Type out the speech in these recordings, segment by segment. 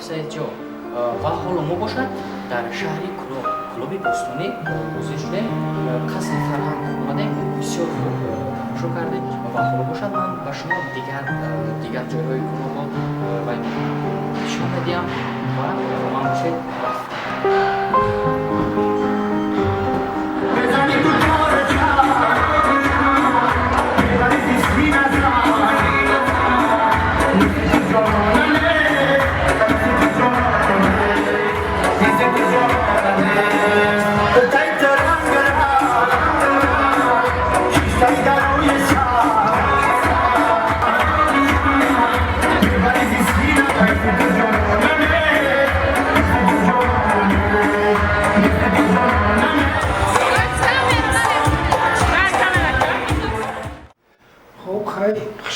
Saidjon va ҳоло мо бошад дар шаҳри Кулоби Бостонӣ озиш шудем, қасри фарҳанг омадем, бисёр шо кардем ва ҳоло бошад ман ба шумо дигар ҷойҳои Кулоба нишон медиҳам ва ман бошед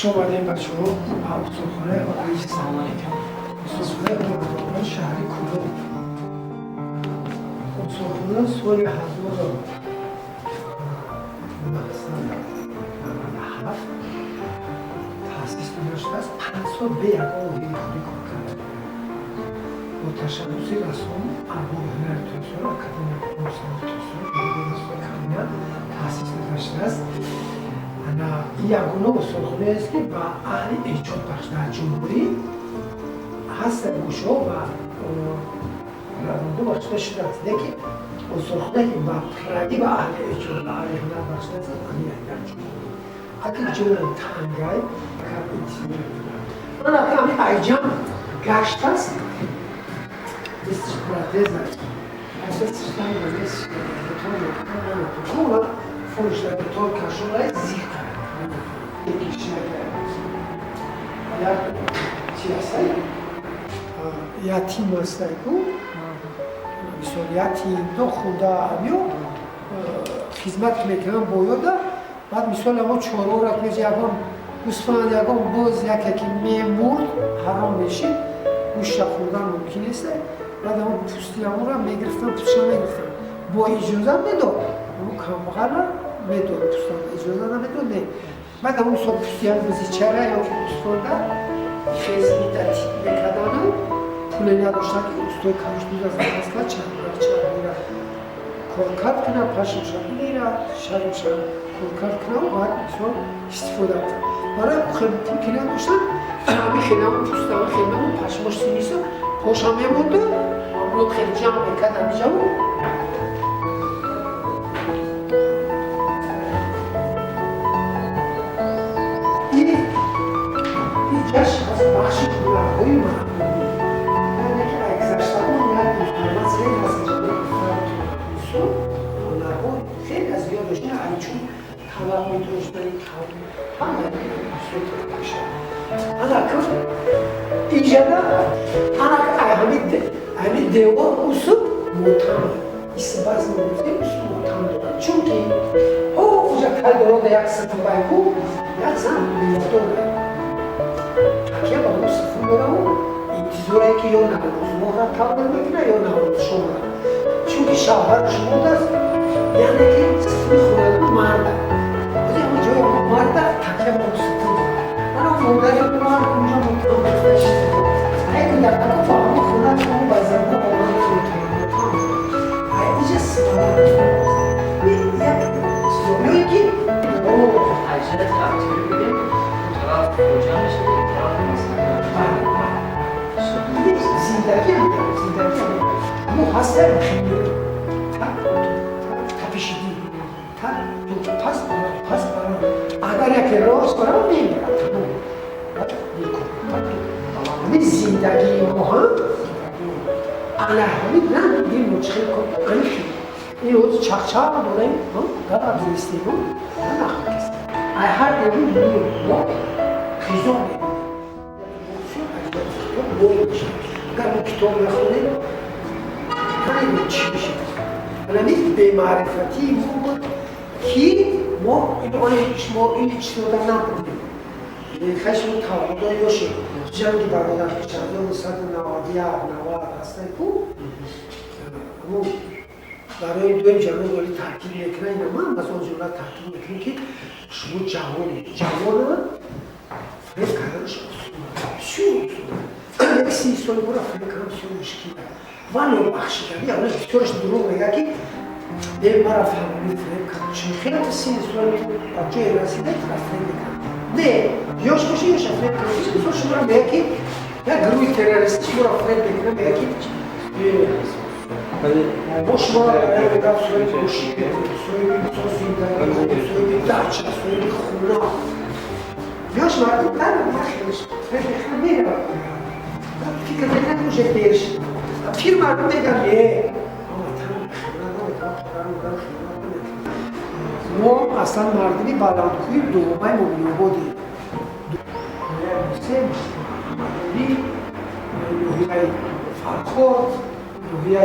شماریم بچه ها اتاقخانه آقای سلام علیکم اتاقخانه آقای شهری کلوب اتاقخانه سال 1997 تأسیس داشته است 5 سال به یگان مدیری کار کرده با تشبس رسام ارباب هنر تئاتر اکادمی کنسرت تئاتر تأسیس داشته است این یگانه استخوانه است که با اهل ایجاد بخش در جمهوری هست گوشها و رونده بخشیده شده است لیکن استخوانه که با پردی با اهل ایجاد و اهل هنر بخشیده است این در جمهوری اگر جمهوری تنگای کار انتظاری من اگر همین ایجان گشت است استش پراتز است اساس سیستم است که تو فروش در طور کشورهای زیاد یتیم است کو مثلا یتیم دو خدا امیو خدمت میکنن باید بعد مثلا ما چهار رقم یکم گوسفند یکم باز یکی میمرد حرام میشید گوشت خوردن ممکن است بعد ما پوستی همون را میگرفتن پوستش میگرفتن با اجازه میداد اون کامغلا میداد پوستان اجازه نمیداد نه بعد اون صبح پوستی هم بزی چرا یا که پوستانده خیز میداد میکردن پول نداشتن که استوی کارش دود از نمازگاه چند میره کار کنم پاشم شد میره شایم شد کار کنم و بعد مثلا استفاده کنم برای خیلی پول که نداشتن همه خیلی هم پوستان خیلی هم پاشماش سینیسا پاشم میمونده امروز خیلی جمع میکردم جمع جاش از بخشی کلاه‌های معمولی یعنی که اگزشت‌ها میاد اینفرماس خیلی از جمعه فراتون کلاه‌های خیلی از زیاد داشتن علی چون کلاه می‌داشتن همه صوت بشه انا کن ایجادا انا همین دیوار اصول مطمئن استباز می‌کنیم اصول مطمئن چون که او اونجا کلاه یک سطح بایکو یک زن می‌داره که با اون صفون برام انتظاره که یا نماز مهرم تابل میکنه یا نماز شما چون که شوهرش مرد است یعنی که صفون خورده مرده ولی اون جای اون مرده تکیه با اون صفون من اون مرده یا مرد اونجا مطمئن بردش اگه یک دفعه با اون خونه که اون بزرگه آمده مطمئن ایجا صفون یک سویوی که او عجله تبتیری بگیم طرف کجانش زندگی هم اما هسته تپیشیدی پس برام اگر یک راست برام میمیرم این زندگی ما هم Anahani ne bir moçhe ko kalki. Yoz çakça dolayı no daha birisi bu. Anahkes. I had every year no. Kizon. Bu Galu kitap yakhone. Hani bir şey. Yani be marifati bu ki mo onu hiç şuradan ne yapıyor? Kaçma tavada yoşu. Jangi barada çağırdı mesela navadiya navad aslında bu. Ama برای دو جوان ولی تحقیق میکنن من از اون جمله تحقیق میکنم که شما جوان فکر کردنش شو یک 30 سال برای فکر کردن شو مشکل ولی بخشیدن یا اون دکترش دروغ میگه که به مرا فهمیدن فکر کردن چون خیلی 30 سال بچه رسیده طرف فکر میکنن نه یاش باشه یاش فکر کردن 30 سال شما میگه که یا گروه تروریستی شما فکر میکنن میگه که boş var, evden söyle boşu, söyle sosunda, söyle daça, söyle khuna. Yaş var, ben de başlamış. Ben ne yapıyorum? Fikirlerden proje değiş. Firma da geldi. Ama tamam, ما اصلا مردمی بلندخوی دومای مبینه بودی. سه مردمی، نوحیه فرخورد، نوحیه